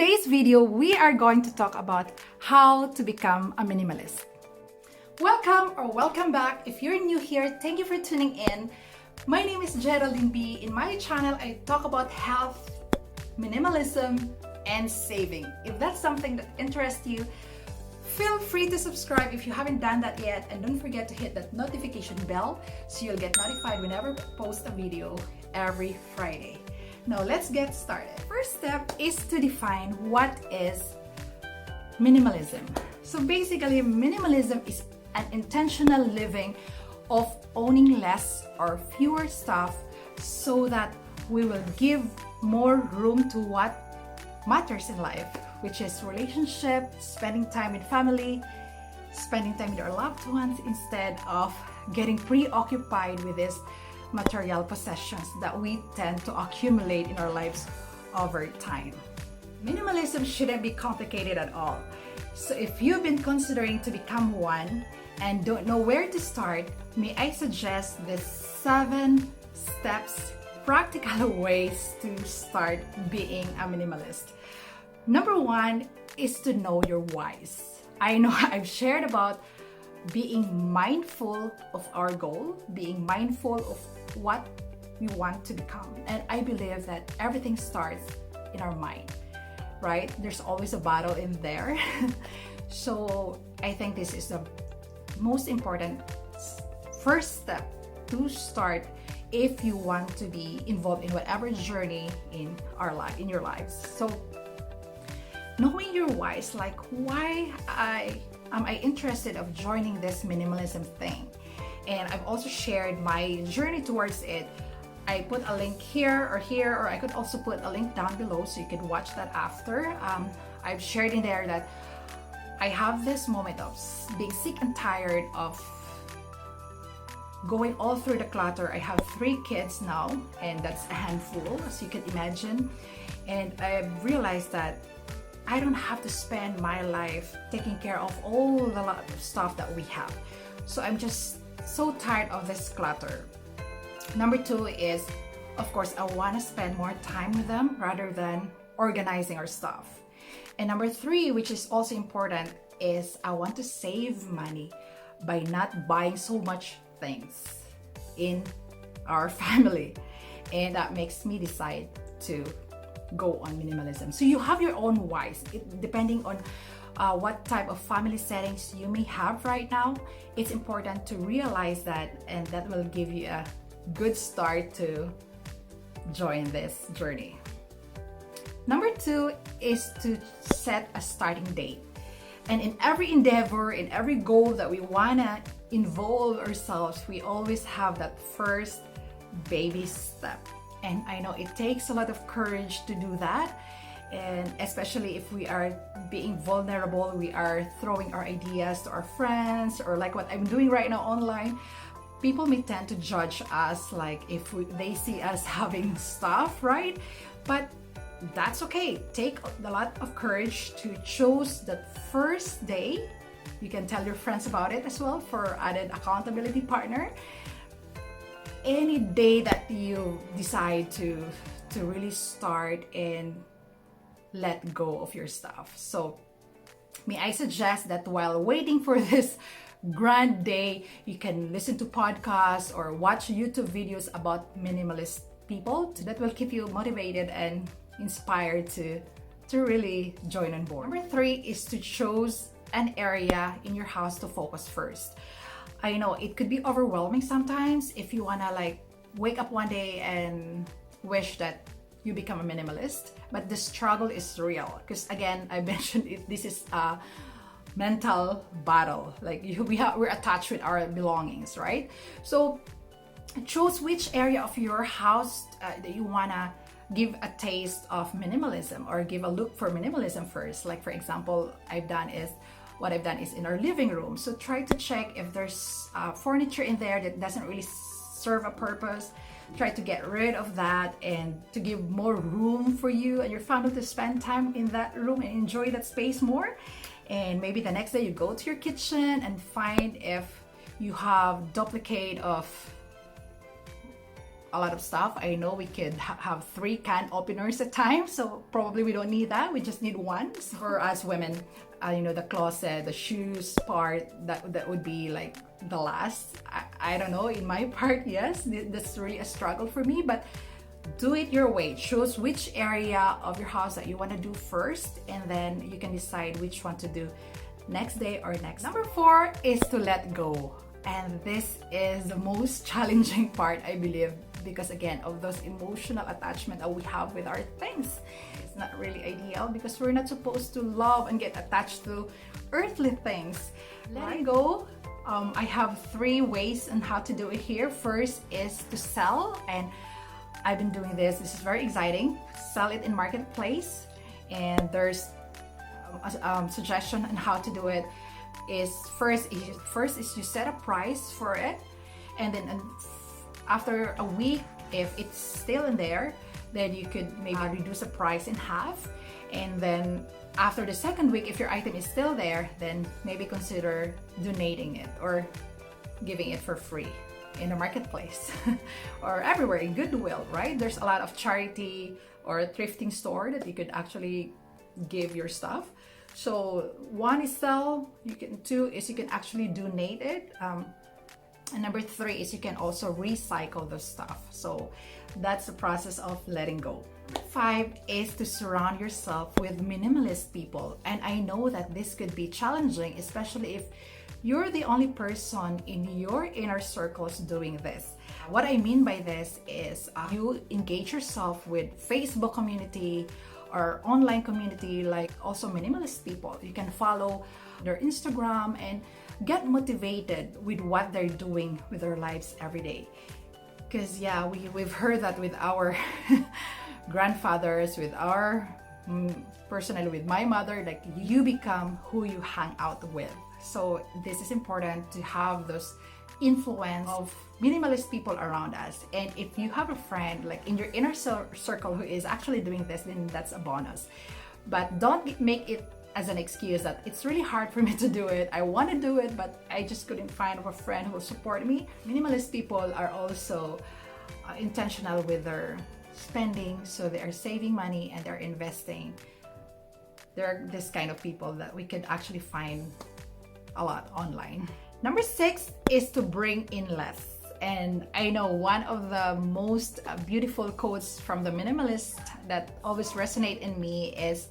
today's video, we are going to talk about how to become a minimalist. Welcome or welcome back. If you're new here, thank you for tuning in. My name is Geraldine B. In my channel, I talk about health, minimalism, and saving. If that's something that interests you, feel free to subscribe if you haven't done that yet, and don't forget to hit that notification bell so you'll get notified whenever I post a video every Friday. Now let's get started. First step is to define what is minimalism. So basically, minimalism is an intentional living of owning less or fewer stuff so that we will give more room to what matters in life, which is relationship, spending time with family, spending time with our loved ones instead of getting preoccupied with these material possessions that we tend to accumulate in our lives over time. Minimalism shouldn't be complicated at all. So if you've been considering to become one and don't know where to start, may I suggest the 7 steps, practical ways to start being a minimalist. Number 1 is to know your whys. I know I've shared about being mindful of our goal, being mindful of what we want to become. And I believe that everything starts in our mind, right? There's always a battle in there. So I think this is the most important first step to start if you want to be involved in whatever journey in your lives. So knowing your whys, like why am I interested of joining this minimalism thing? And I've also shared my journey towards it. I put a link here, or I could also put a link down below so you can watch that after. I've shared in there that I have this moment of being sick and tired of going all through the clutter. I have 3 kids now, and that's a handful, as you can imagine. And I realized that I don't have to spend my life taking care of all the lot of stuff that we have. So I'm just so tired of this clutter. Number 2 is, of course, I want to spend more time with them rather than organizing our stuff. And number 3, which is also important, is I want to save money by not buying so much things in our family. And that makes me decide to go on minimalism. So you have your own whys, depending on what type of family settings you may have right now. It's important to realize that, and that will give you a good start to join this journey. Number 2 is to set a starting date. And in every endeavor, in every goal that we wanna involve ourselves, we always have that first baby step. And I know it takes a lot of courage to do that. And especially if we are being vulnerable, we are throwing our ideas to our friends, or like what I'm doing right now online, people may tend to judge us, like if they see us having stuff, right? But that's okay. Take a lot of courage to choose that first day. You can tell your friends about it as well for added accountability partner. Any day that you decide to really start and let go of your stuff. So may I suggest that while waiting for this grand day, you can listen to podcasts or watch YouTube videos about minimalist people that will keep you motivated and inspired to really join on board. Number 3 is to choose an area in your house to focus first. I know it could be overwhelming sometimes if you wanna like wake up one day and wish that you become a minimalist, but the struggle is real because, again, I mentioned it, this is a mental battle. Like we're attached with our belongings, right? So choose which area of your house that you wanna give a taste of minimalism or give a look for minimalism first. Like for example, what I've done is in our living room. So try to check if there's furniture in there that doesn't really serve a purpose. Try to get rid of that and to give more room for you and your family to spend time in that room and enjoy that space more. And maybe the next day you go to your kitchen and find if you have duplicate of a lot of stuff. I know we could have 3 can openers at a time, so probably we don't need that. We just need one. So for us women, you know, the closet, the shoes part, that would be like the last. I don't know, in my part, yes, that's really a struggle for me, but do it your way. Choose which area of your house that you want to do first, and then you can decide which one to do next day or next. Number 4 is to let go. And this is the most challenging part, I believe, because again, of those emotional attachment that we have with our things. It's not really ideal because we're not supposed to love and get attached to earthly things. Letting go, I have 3 ways on how to do it here. First is to sell, and I've been doing this. This is very exciting. Sell it in marketplace, and there's a suggestion on how to do it. Is first is you set a price for it, and then after a week, if it's still in there, then you could maybe reduce the price in half, and then after the 2nd week, if your item is still there, then maybe consider donating it or giving it for free in the marketplace or everywhere in Goodwill, right? There's a lot of charity or thrifting store that you could actually give your stuff. So 1 is sell, 2 is you can actually donate it, and number 3 is you can also recycle the stuff. So that's the process of letting go. 5 is to surround yourself with minimalist people, and I know that this could be challenging, especially if you're the only person in your inner circles doing this. What I mean by this is you engage yourself with Facebook community or online community, like also minimalist people. You can follow their Instagram and get motivated with what they're doing with their lives every day. Because yeah, we've heard that with our grandfathers, with our personally with my mother, like you become who you hang out with. So this is important to have those influence of minimalist people around us. And if you have a friend like in your inner circle who is actually doing this, then that's a bonus. But don't make it as an excuse that it's really hard for me to do it. I want to do it, but I just couldn't find a friend who will support me. Minimalist people are also intentional with their spending, so they are saving money and they're investing. They're this kind of people that we could actually find a lot online. Number 6 is to bring in less. And I know one of the most beautiful quotes from the minimalist that always resonate in me is,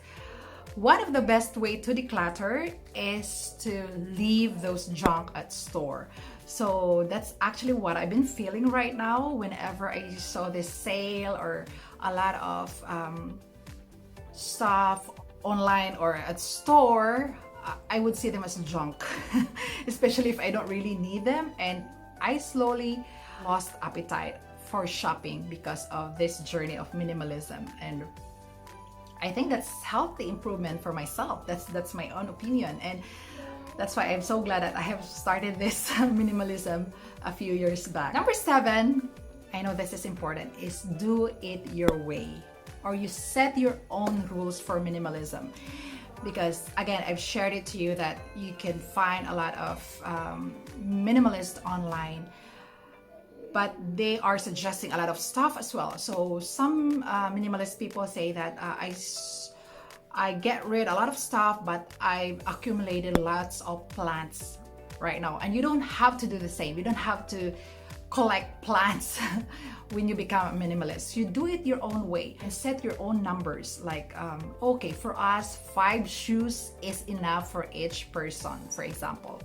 one of the best way to declutter is to leave those junk at store. So that's actually what I've been feeling right now whenever I saw this sale or a lot of stuff online or at store. I would see them as junk, especially if I don't really need them. And I slowly lost appetite for shopping because of this journey of minimalism. And I think that's healthy improvement for myself. That's my own opinion. And that's why I'm so glad that I have started this minimalism a few years back. Number 7, I know this is important, is do it your way, or you set your own rules for minimalism. Because again, I've shared it to you that you can find a lot of minimalists online, but they are suggesting a lot of stuff as well. So some minimalist people say that I get rid a lot of stuff, but I've accumulated lots of plants right now. And you don't have to do the same. You don't have to collect plants when you become a minimalist. You do it your own way and set your own numbers. Like, okay, for us, 5 shoes is enough for each person, for example.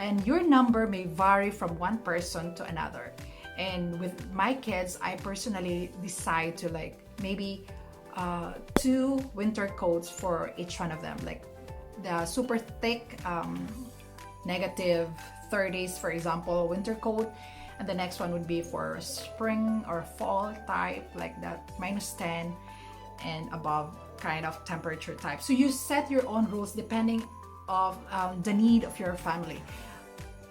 And your number may vary from one person to another. And with my kids, I personally decide to like maybe 2 winter coats for each one of them. Like the super thick, negative 30s, for example, winter coat. And the next one would be for spring or fall type, like that -10 and above kind of temperature type. So you set your own rules depending of the need of your family.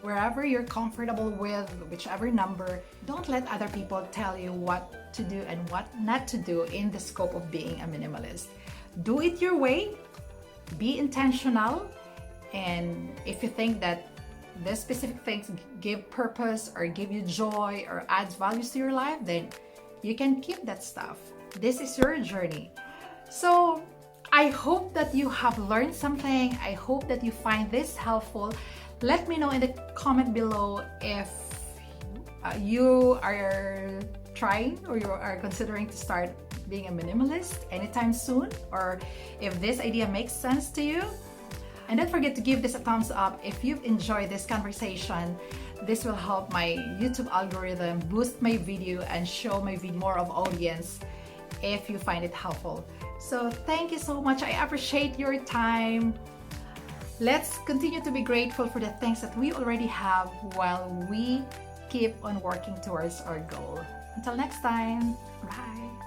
Wherever you're comfortable with, whichever number, don't let other people tell you what to do and what not to do in the scope of being a minimalist. Do it your way, be intentional, and if you think that this specific things give purpose or give you joy or adds values to your life, then you can keep that stuff. This is your journey. So I hope that you have learned something. I hope that you find this helpful. Let me know in the comment below if you are trying or you are considering to start being a minimalist anytime soon, or if this idea makes sense to you. And don't forget to give this a thumbs up if you've enjoyed this conversation. This will help my YouTube algorithm boost my video and show my video more of audience if you find it helpful. So thank you so much. I appreciate your time. Let's continue to be grateful for the things that we already have while we keep on working towards our goal. Until next time, bye.